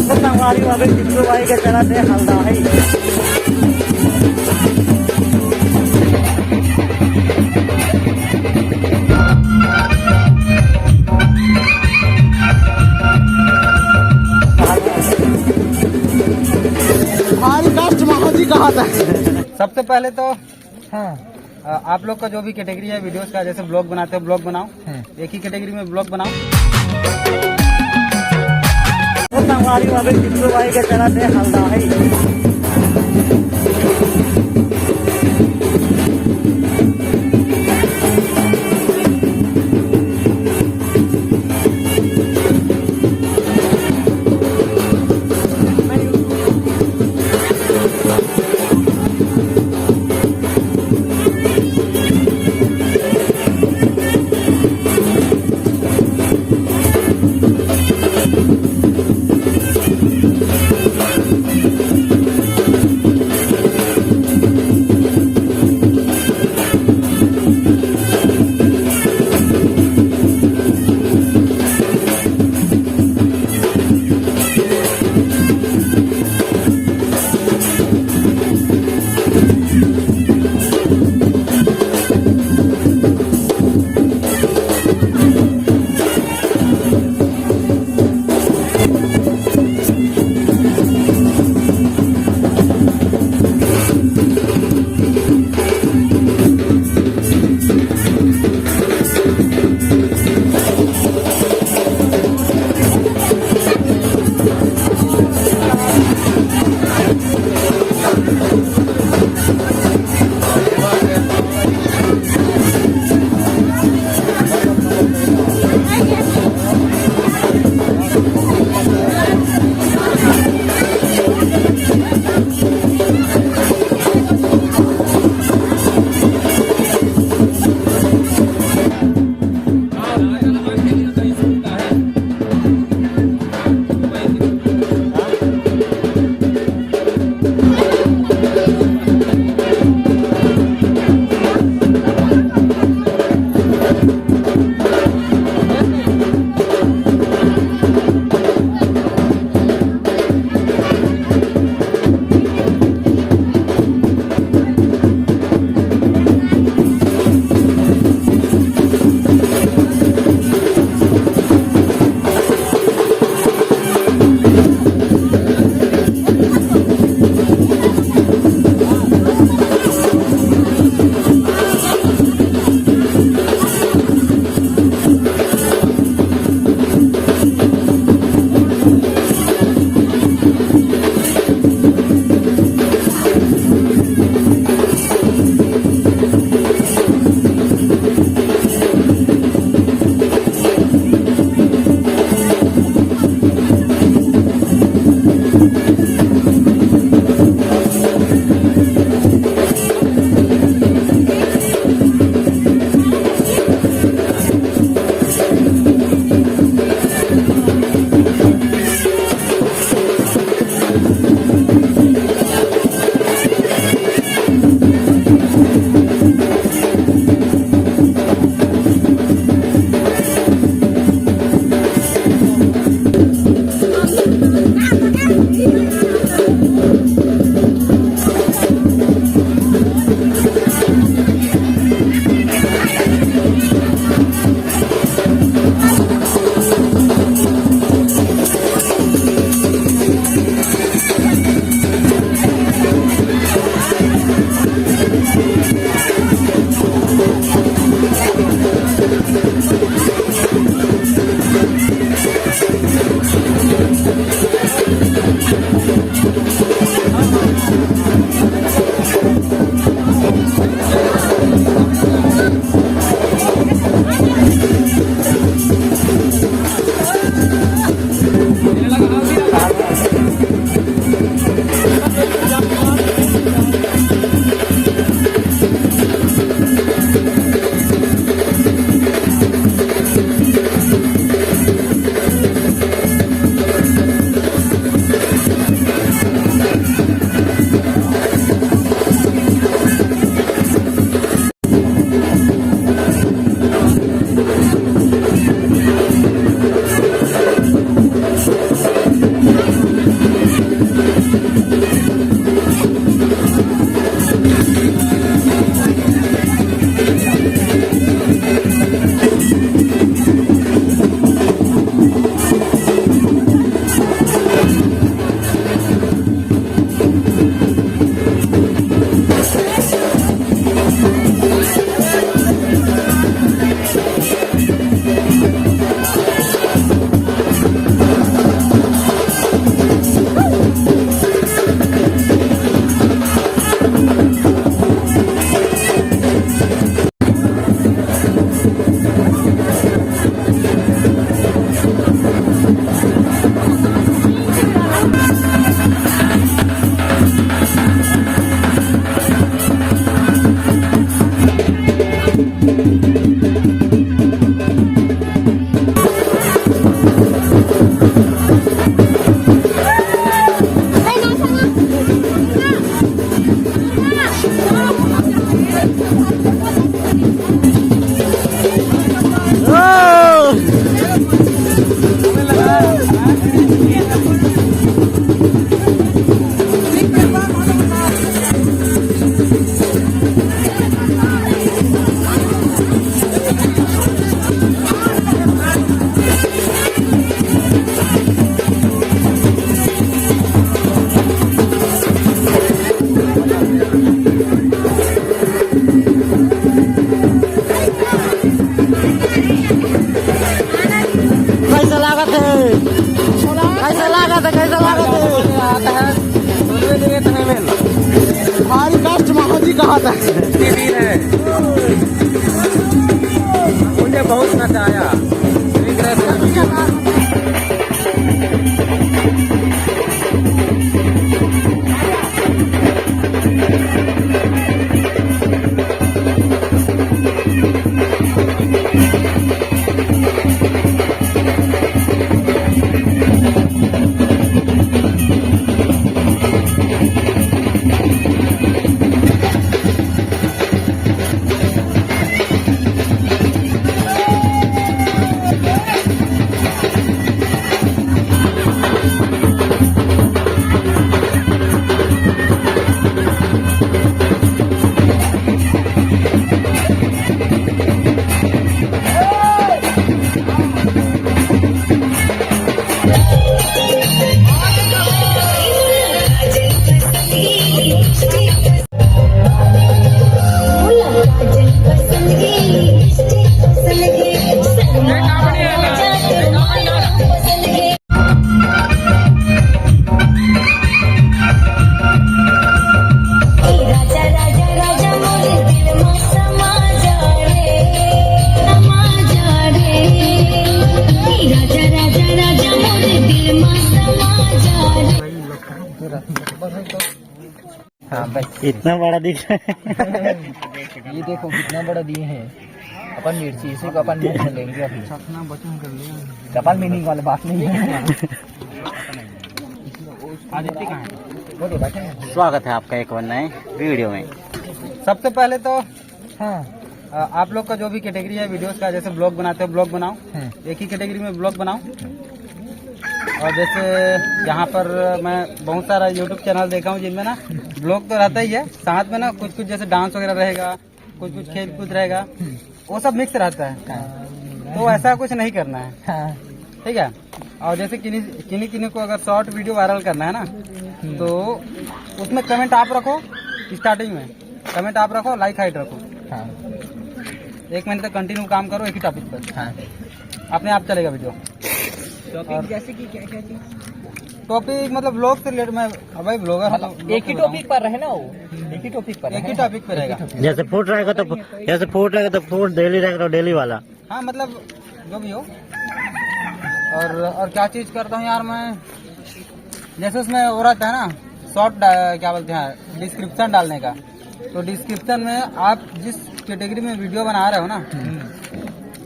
संगवारी भाई चित्रू भाई के चला दे हल्दा है कहा था। सबसे पहले तो आप लोग का जो भी कैटेगरी है वीडियोस का, जैसे ब्लॉग बनाते हो ब्लॉग बनाओ, एक ही कैटेगरी में ब्लॉग बनाओ। संगवारी भाई चित्रू भाई के चला दे हल्दा है बहुत अच्छी फील है, मुझे बहुत मजा आया। हाँ बस इतना बड़ा दिख रहा है। ये देखो कितना बड़ा दिए हैं। अपन मिर्ची इसी को अपन मुंह में लेंगे अभी। अपन मीनिंग वाली बात नहीं है। आदित्य कहाँ है? वो तो बैठे हैं। स्वागत है आपका एक और नए वीडियो में। सबसे पहले तो हाँ आप लोग का जो भी कैटेगरी है वीडियोस का, जैसे ब्लॉग बनाते हो ब्लॉग बनाओ, एक ही कैटेगरी में ब्लॉग बनाओ। और जैसे यहाँ पर मैं बहुत सारा यूट्यूब चैनल देखा हूँ जिनमें ना ब्लॉग तो रहता ही है, साथ में ना कुछ कुछ जैसे डांस वगैरह रहेगा, कुछ कुछ खेल कूद रहेगा, वो सब मिक्स रहता है। तो ऐसा कुछ नहीं करना है, ठीक है। और जैसे किन्हीं को अगर शॉर्ट वीडियो वायरल करना है ना, तो उसमें कमेंट आप रखो, स्टार्टिंग में कमेंट आप रखो, लाइक हाइट रखो। 1 महीने तक कंटिन्यू काम करो एक ही टॉपिक पर, अपने आप चलेगा वीडियो। टॉपिक जैसे कि क्या क्या चीज? टॉपिक मतलब ब्लॉग से रिलेटेड। मैं भाई ब्लॉगर मतलब एक ही टॉपिक पर रहे ना, वो एक ही टॉपिक पर, एक ही टॉपिक पे रहेगा। जैसे फूड रहेगा तो फूड डेली रहेगा तो डेली वाला। हाँ मतलब जो भी हो। और क्या चीज करता हूँ यार मैं, जैसे उसमें वो रहता है ना शॉर्ट, क्या बोलते हैं, डिस्क्रिप्शन डालने का। तो डिस्क्रिप्शन में आप जिस कैटेगरी में वीडियो बना रहे हो ना,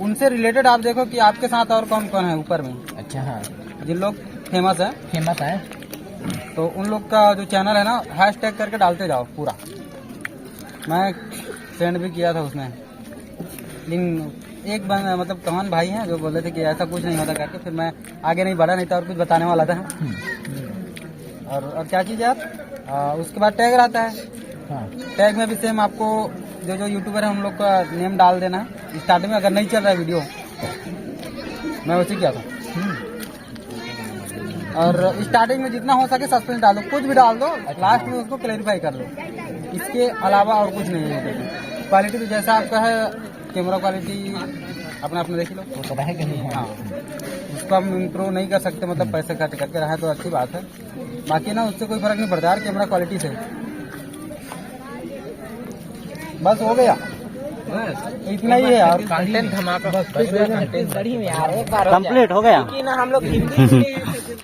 उनसे रिलेटेड आप देखो कि आपके साथ और कौन कौन है ऊपर में। अच्छा हाँ, जिन लोग फेमस है तो उन लोग का जो चैनल है ना, हैशटैग करके डालते जाओ पूरा। मैं सेंड भी किया था उसमें, लेकिन एक मतलब कमान भाई हैं जो बोल रहे थे कि ऐसा कुछ नहीं होता करके, फिर मैं आगे नहीं बढ़ा, नहीं था और कुछ बताने वाला था। और क्या चीज़ यार, उसके बाद टैग रहता है। टैग में भी सेम आपको जो यूट्यूबर है उन लोग का नेम डाल देना है स्टार्टिंग में, अगर नहीं चल रहा है वीडियो। मैं वैसे किया था। और स्टार्टिंग में जितना हो सके सस्पेंस डाल दो, कुछ भी डाल दो, लास्ट में उसको क्लैरिफाई कर लो। इसके अलावा और कुछ नहीं है। क्वालिटी तो जैसा आपका है, कैमरा क्वालिटी अपना देख लो, वो तो रहेगा नहीं। हाँ, उसको हम इम्प्रूव नहीं कर सकते, मतलब पैसे खर्च करके रहा तो अच्छी बात है, बाकी ना उससे कोई फर्क नहीं पड़ता यार कैमरा क्वालिटी से। बस हो गया, इतना ही है यार। कंटेंट धमाका, बस कंटेंट बढ़िया यार। एक बार कंप्लीट हो गया। हम लोग हिंदी